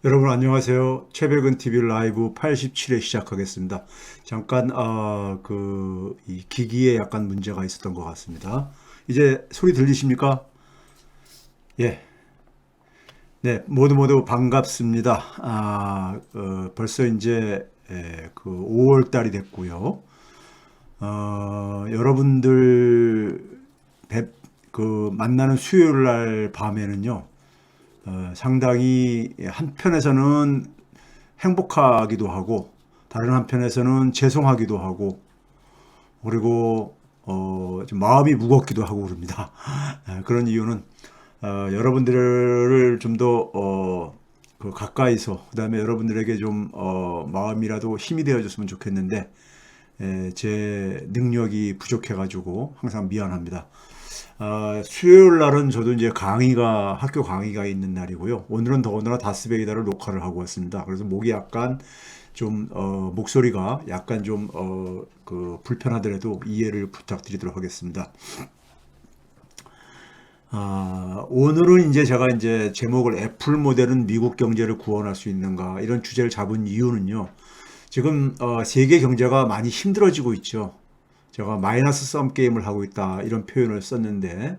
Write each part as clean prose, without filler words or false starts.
여러분 안녕하세요. 최백은 TV 라이브 87회 시작하겠습니다. 잠깐 이 기기에 약간 문제가 있었던 것 같습니다. 이제 소리 들리십니까? 예, 네, 모두 반갑습니다. 벌써 이제 그 5월 달이 됐고요. 여러분들 만나는 수요일 날 밤에는요. 상당히 한편에서는 행복하기도 하고 다른 한편에서는 죄송하기도 하고 그리고 좀 마음이 무겁기도 하고 그럽니다. 그런 이유는 여러분들을 좀 더 가까이서 그다음에 여러분들에게 좀 마음이라도 힘이 되어줬으면 좋겠는데 제 능력이 부족해가지고 항상 미안합니다. 수요일 날은 저도 이제 학교 강의가 있는 날이고요. 오늘은 더군다나 다스베이다를 녹화를 하고 왔습니다. 그래서 목이 약간 좀, 목소리가 약간 좀, 불편하더라도 이해를 부탁드리도록 하겠습니다. 오늘은 이제 제가 이제 제목을 애플 모델은 미국 경제를 구원할 수 있는가 이런 주제를 잡은 이유는요. 지금 세계 경제가 많이 힘들어지고 있죠. 제가 마이너스 썸 게임을 하고 있다 이런 표현을 썼는데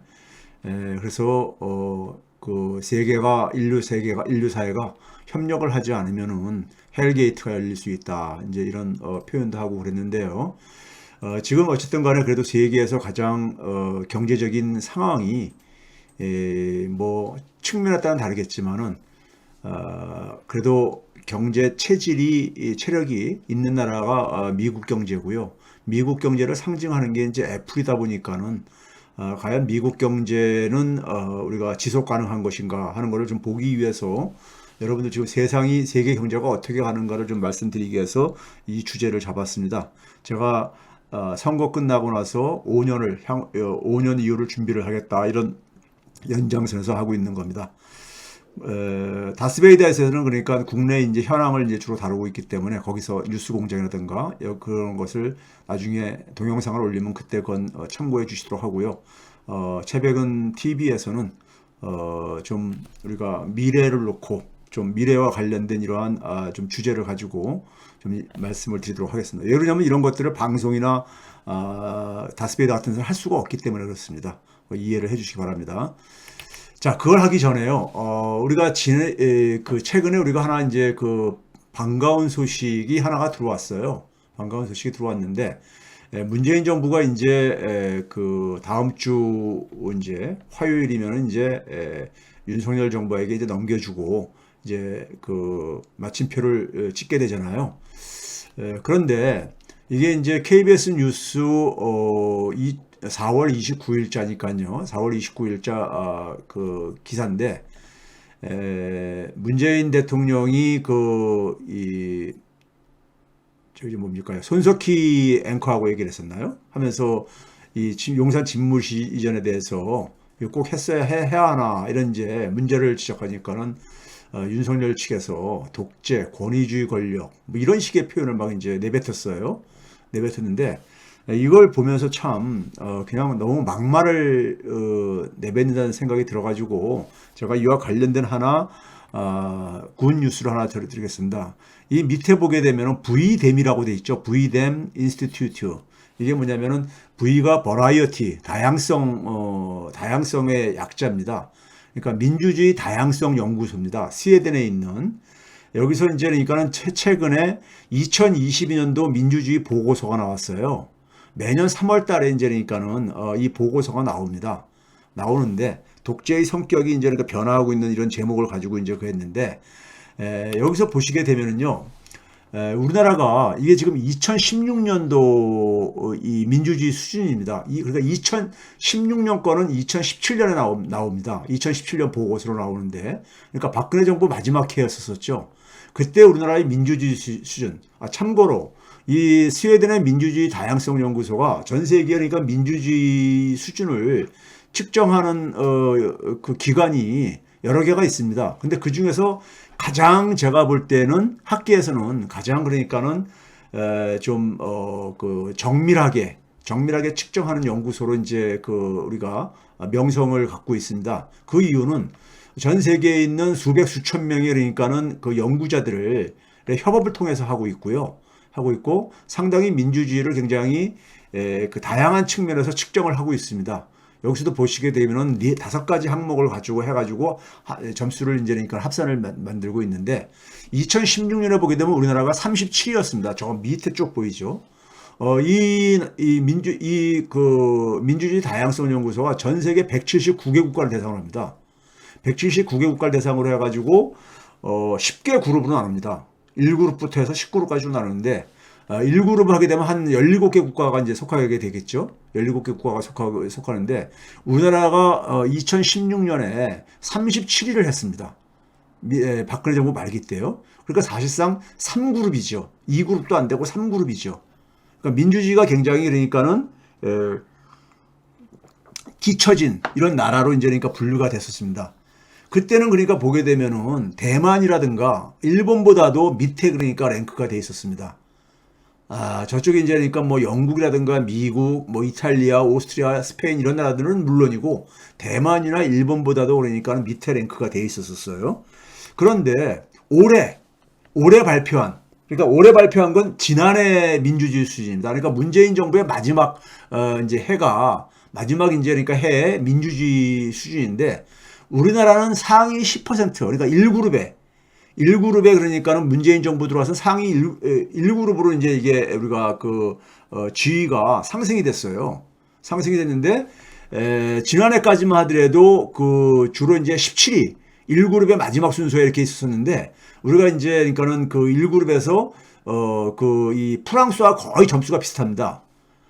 그래서 그 세계가 인류 사회가 협력을 하지 않으면은 헬게이트가 열릴 수 있다 이제 이런 표현도 하고 그랬는데요. 지금 어쨌든 간에 그래도 세계에서 가장 경제적인 상황이 뭐 측면에 따라 다르겠지만은 그래도 경제 체력이 있는 나라가 미국 경제고요. 미국 경제를 상징하는 게 이제 애플이다 보니까는 과연 미국 경제는 우리가 지속 가능한 것인가 하는 것을 좀 보기 위해서 여러분들 지금 세계 경제가 어떻게 가는가를 좀 말씀드리기 위해서 이 주제를 잡았습니다. 제가 선거 끝나고 나서 5년 이후를 준비를 하겠다 이런 연장선에서 하고 있는 겁니다. 다스베이다에서는 그러니까 국내 이제 현황을 이제 주로 다루고 있기 때문에 거기서 뉴스 공장이라든가 그런 것을 나중에 동영상을 올리면 그때 그건 참고해 주시도록 하고요. 최백은 TV에서는 좀 우리가 미래를 놓고 좀 미래와 관련된 이러한 좀 주제를 가지고 좀 말씀을 드리도록 하겠습니다. 예를 들면 이런 것들을 방송이나 다스베이다 같은 데서 할 수가 없기 때문에 그렇습니다. 이해를 해주시기 바랍니다. 자, 그걸 하기 전에요. 우리가 최근에 우리가 하나 이제 반가운 소식이 하나가 들어왔어요. 반가운 소식이 들어왔는데, 문재인 정부가 이제, 다음 주 이제 화요일이면 이제, 윤석열 정부에게 이제 넘겨주고, 이제 마침표를 찍게 되잖아요. 그런데 이게 이제 KBS 뉴스, 4월 29일자니까요. 4월 29일자 그 기사인데 문재인 대통령이 저기 뭡니까 손석희 앵커하고 얘기를 했었나요? 하면서 이 용산 집무실 이전에 대해서 이거 꼭 해야 하나 이런 이제 문제를 지적하니까는 윤석열 측에서 독재, 권위주의 권력 뭐 이런 식의 표현을 막 이제 내뱉었어요. 내뱉었는데 이걸 보면서 참 그냥 너무 막말을 내뱉는다는 생각이 들어가지고 제가 이와 관련된 하나 군 뉴스를 하나 드리겠습니다. 이 밑에 보게 되면 V댐이라고 돼 있죠. V댐 인스티튜트. 이게 뭐냐면은 V가 버라이어티, 다양성의 약자입니다. 그러니까 민주주의 다양성 연구소입니다. 스웨덴에 있는 여기서 이제 그러니까는 최근에 2022년도 민주주의 보고서가 나왔어요. 매년 3월 달에 이제 그러니까는 이 보고서가 나옵니다. 나오는데 독재의 성격이 이제 그러니까 변화하고 있는 이런 제목을 가지고 이제 했는데 여기서 보시게 되면은요. 우리나라가 이게 지금 2016년도 이 민주주의 수준입니다. 그러니까 2016년 거는 2017년에 나옵니다. 2017년 보고서로 나오는데, 그러니까 박근혜 정부 마지막 해였었죠. 그때 우리나라의 민주주의 수준. 참고로 이 스웨덴의 민주주의 다양성 연구소가 전 세계 그러니까 민주주의 수준을 측정하는 그 기관이 여러 개가 있습니다. 근데 그 중에서 가장 제가 볼 때는 학계에서는 가장 그러니까는 정밀하게 측정하는 연구소로 이제 우리가 명성을 갖고 있습니다. 그 이유는 전 세계에 있는 수백 수천 명의 그러니까는 그 연구자들을 협업을 통해서 하고 있고요. 하고 있고 상당히 민주주의를 굉장히 그 다양한 측면에서 측정을 하고 있습니다. 여기서도 보시게 되면은 5가지 항목을 가지고 해가지고 점수를 이제 그러니까 합산을 만들고 있는데 2016년에 보게 되면 우리나라가 37위였습니다. 저 밑에 쪽 보이죠? 민주주의 다양성 연구소가 전 세계 179개 국가를 대상으로 합니다. 179개 국가를 대상으로 해가지고 10개 그룹으로 나눕니다. 1그룹부터 해서 10그룹까지 나누는데 1그룹을 하게 되면 한 17개 국가가 이제 속하게 되겠죠. 17개 국가가 속하는데 우리나라가 2016년에 37위를 했습니다. 박근혜 정부 말기 때요. 그러니까 사실상 3그룹이죠. 2그룹도 안 되고 3그룹이죠. 그러니까 민주주의가 굉장히 그러니까는 뒤처진 이런 나라로 이제 그러니까 분류가 됐었습니다. 그때는 그러니까 보게 되면은 대만이라든가 일본보다도 밑에 그러니까 랭크가 돼 있었습니다. 저쪽에 이제 그러니까 뭐 영국이라든가 미국, 뭐 이탈리아, 오스트리아, 스페인 이런 나라들은 물론이고 대만이나 일본보다도 그러니까 밑에 랭크가 돼 있었어요. 그런데 올해 발표한 건 지난해 민주주의 수준입니다. 그러니까 문재인 정부의 마지막 이제 해가 마지막 이제 그러니까 해 민주주의 수준인데 우리나라는 상위 10% 그러니까 1그룹에 그러니까는 문재인 정부 들어와서 상위 1그룹으로 이제 이게 우리가 지위가 상승이 됐어요. 상승이 됐는데 지난해까지만 하더라도 주로 이제 17위 1그룹의 마지막 순서에 이렇게 있었는데 우리가 이제 그러니까는 1그룹에서 이 프랑스와 거의 점수가 비슷합니다.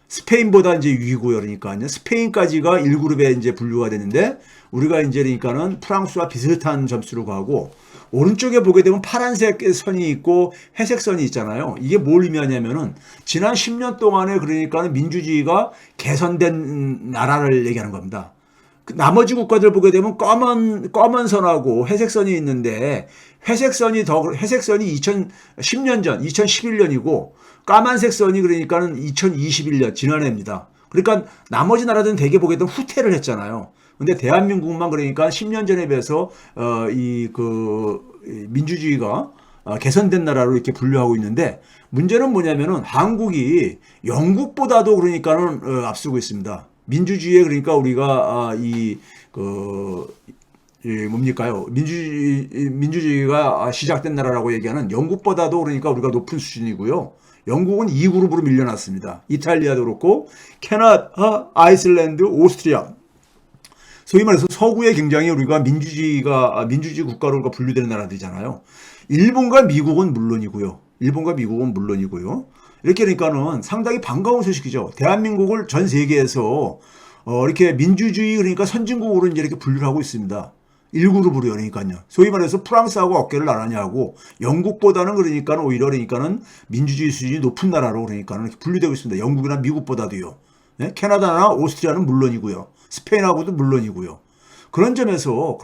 스페인보다 이제 위고요. 그러니까요. 스페인까지가 1그룹에 이제 분류가 되는데 우리가 이제 그러니까는 프랑스와 비슷한 점수를 가고 오른쪽에 보게 되면 파란색 선이 있고 회색 선이 있잖아요. 이게 뭘 의미하냐면은 지난 10년 동안에 그러니까는 민주주의가 개선된 나라를 얘기하는 겁니다. 나머지 국가들 보게 되면 검은 선하고 회색 선이 있는데 회색 선이 2010년 전 2011년이고 까만색 선이 그러니까는 2021년 지난해입니다. 그러니까 나머지 나라들은 대개 보게 되면 후퇴를 했잖아요. 근데 대한민국만 그러니까 10년 전에 비해서 민주주의가 개선된 나라로 이렇게 분류하고 있는데 문제는 뭐냐면은 한국이 영국보다도 그러니까는 앞서고 있습니다. 민주주의에 그러니까 우리가 뭡니까요? 민주주의가 시작된 나라라고 얘기하는 영국보다도 그러니까 우리가 높은 수준이고요. 영국은 2그룹으로 밀려났습니다. 이탈리아도 그렇고 캐나다, 아이슬란드, 오스트리아. 소위 말해서 서구에 굉장히 우리가 민주주의 국가로 분류되는 나라들이잖아요. 일본과 미국은 물론이고요. 이렇게 그러니까는 상당히 반가운 소식이죠. 대한민국을 전 세계에서 이렇게 민주주의 그러니까 선진국으로 이제 이렇게 분류를 하고 있습니다. 1그룹으로 그러니까요. 소위 말해서 프랑스하고 어깨를 나란히 하고 영국보다는 그러니까는 오히려 그러니까는 민주주의 수준이 높은 나라로 그러니까는 이렇게 분류되고 있습니다. 영국이나 미국보다도요. 네? 캐나다나 오스트리아는 물론이고요. 스페인하고도 물론이고요. 그런 점에서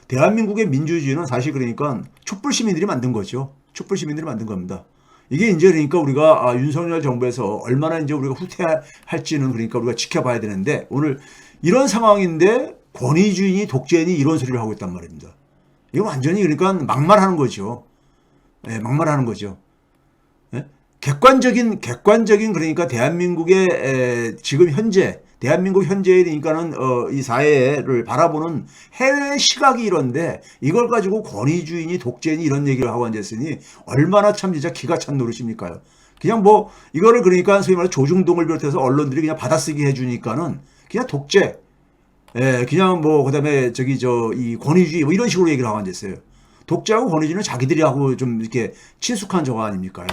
대한민국의 민주주의는 사실 그러니까 촛불 시민들이 만든 거죠. 촛불 시민들이 만든 겁니다. 이게 이제 그러니까 우리가 윤석열 정부에서 얼마나 이제 우리가 후퇴할지는 그러니까 우리가 지켜봐야 되는데 오늘 이런 상황인데 권위주의니 독재니 이런 소리를 하고 있단 말입니다. 이거 완전히 그러니까 막말하는 거죠. 예, 막말하는 거죠. 예? 객관적인 그러니까 대한민국의 지금 대한민국 현재에 그러니까는 이 사회를 바라보는 해외 시각이 이런데 이걸 가지고 권위주의니 독재니 이런 얘기를 하고 앉았으니 얼마나 참 진짜 기가 찬 노릇입니까요? 그냥 뭐 이거를 그러니까 소위 말해 조중동을 비롯해서 언론들이 그냥 받아쓰기 해주니까는 그냥 독재, 예, 그냥 뭐 그다음에 이 권위주의 뭐 이런 식으로 얘기를 하고 앉았어요. 독재하고 권위주의는 자기들이 하고 좀 이렇게 친숙한 저거 아닙니까요?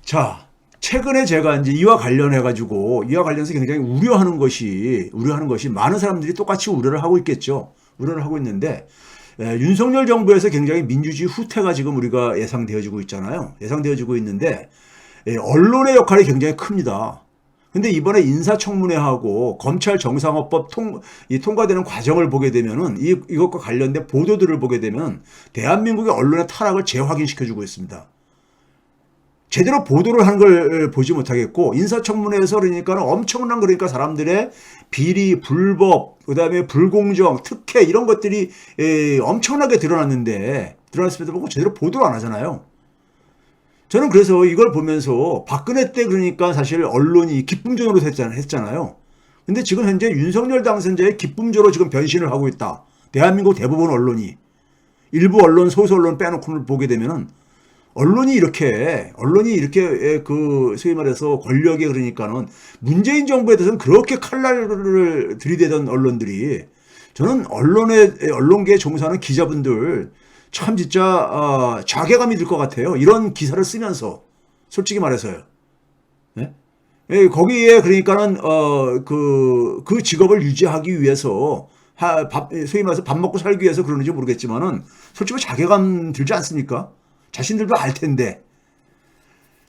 자. 최근에 제가 이제 이와 관련해서 굉장히 우려하는 것이 많은 사람들이 똑같이 우려를 하고 있겠죠. 우려를 하고 있는데, 윤석열 정부에서 굉장히 민주주의 후퇴가 지금 우리가 예상되어지고 있잖아요. 예상되어지고 있는데, 언론의 역할이 굉장히 큽니다. 근데 이번에 인사청문회하고 검찰 정상화법 통과되는 과정을 보게 되면은 이것과 관련된 보도들을 보게 되면 대한민국의 언론의 타락을 재확인시켜주고 있습니다. 제대로 보도를 하는 걸 보지 못하겠고, 인사청문회에서 그러니까 엄청난 그러니까 사람들의 비리, 불법, 그다음에 불공정, 특혜 이런 것들이 엄청나게 드러났는데, 드러났음에도 불구하고 제대로 보도를 안 하잖아요. 저는 그래서 이걸 보면서 박근혜 때 그러니까 사실 언론이 기쁨전으로 했잖아요. 근데 지금 현재 윤석열 당선자의 기쁨조로 지금 변신을 하고 있다. 대한민국 대부분 언론이. 일부 언론, 소수 언론 빼놓고 보게 되면은 언론이 이렇게 그 소위 말해서 권력에 그러니까는 문재인 정부에 대해서는 그렇게 칼날을 들이대던 언론들이, 저는 언론계에 종사하는 기자분들 참 진짜 자괴감이 들 것 같아요. 이런 기사를 쓰면서 솔직히 말해서요. 네? 거기에 그러니까는 그 직업을 유지하기 위해서 소위 말해서 밥 먹고 살기 위해서 그러는지 모르겠지만은 솔직히 자괴감 들지 않습니까? 자신들도 알 텐데.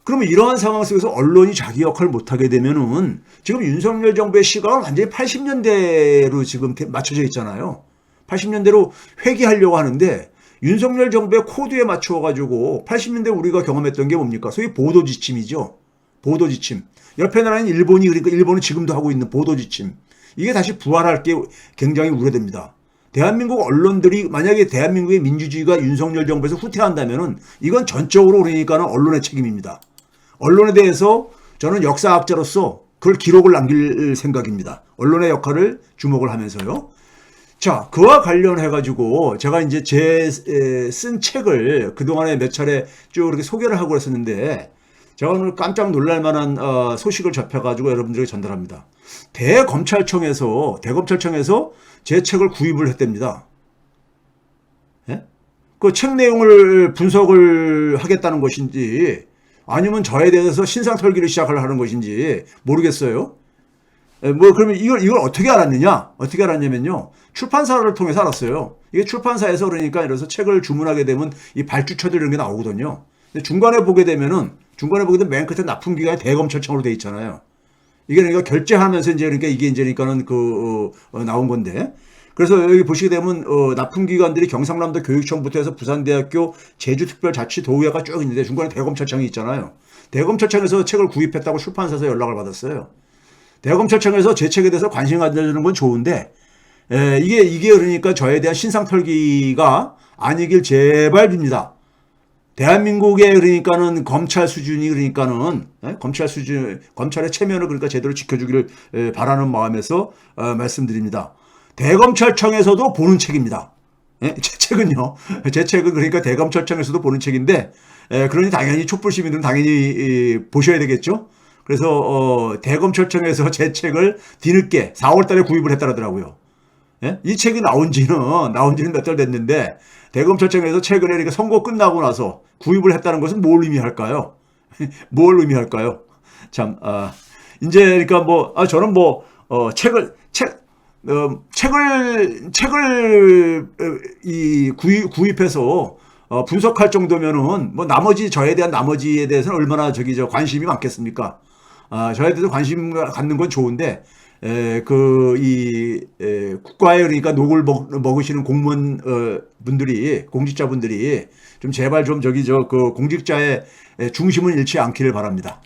그러면 이러한 상황 속에서 언론이 자기 역할을 못하게 되면은 지금 윤석열 정부의 시각은 완전히 80년대로 지금 맞춰져 있잖아요. 80년대로 회귀하려고 하는데 윤석열 정부의 코드에 맞춰가지고 80년대 우리가 경험했던 게 뭡니까? 소위 보도지침이죠. 보도지침. 옆에 나라는 일본이, 그러니까 일본은 지금도 하고 있는 보도지침. 이게 다시 부활할 게 굉장히 우려됩니다. 대한민국 언론들이 만약에 대한민국의 민주주의가 윤석열 정부에서 후퇴한다면은 이건 전적으로 그러니까는 언론의 책임입니다. 언론에 대해서 저는 역사학자로서 그걸 기록을 남길 생각입니다. 언론의 역할을 주목을 하면서요. 자, 그와 관련해가지고 제가 이제 쓴 책을 그동안에 몇 차례 쭉 이렇게 소개를 하고 그랬었는데, 제가 오늘 깜짝 놀랄 만한 소식을 접해가지고 여러분들에게 전달합니다. 대검찰청에서 제 책을 구입을 했답니다. 예? 그 책 내용을 분석을 하겠다는 것인지 아니면 저에 대해서 신상 털기를 시작하는 것인지 모르겠어요. 그러면 이걸 어떻게 알았느냐? 어떻게 알았냐면요. 출판사를 통해서 알았어요. 이게 출판사에서 그러니까 이래서 책을 주문하게 되면 이 발주처들 이런 게 나오거든요. 근데 중간에 보게 되면 맨 끝에 납품기관이 대검찰청으로 돼 있잖아요. 이게 그러니까 결제하면서 이제 그러니까 이게 이제 그러니까는 나온 건데. 그래서 여기 보시게 되면 납품기관들이 경상남도 교육청부터 해서 부산대학교 제주특별자치도의회가 쭉 있는데 중간에 대검찰청이 있잖아요. 대검찰청에서 책을 구입했다고 출판사에서 연락을 받았어요. 대검찰청에서 제 책에 대해서 관심 가져주는 건 좋은데, 이게 그러니까 저에 대한 신상 털기가 아니길 제발 빕니다. 대한민국의 그러니까는 검찰 수준이 그러니까는 검찰의 체면을 그러니까 제대로 지켜주기를 바라는 마음에서 말씀드립니다. 대검찰청에서도 보는 책입니다. 제 책은 그러니까 대검찰청에서도 보는 책인데, 그러니 당연히 촛불 시민들은 당연히 보셔야 되겠죠. 그래서 대검찰청에서 제 책을 뒤늦게 4월 달에 구입을 했다더라고요. 이 책이 나온 지는 몇 달 됐는데 대검찰청에서 최근에 이렇게 선거 끝나고 나서 구입을 했다는 것은 뭘 의미할까요? 뭘 의미할까요? 참, 이제 그러니까 저는 책을 구입해서 분석할 정도면은 저에 대한 나머지에 대해서는 얼마나 관심이 많겠습니까? 저에 대해서 관심 갖는 건 좋은데, 국가에 그러니까 녹을 먹으시는 공무원 공직자분들이 좀 제발 그 공직자의 중심을 잃지 않기를 바랍니다.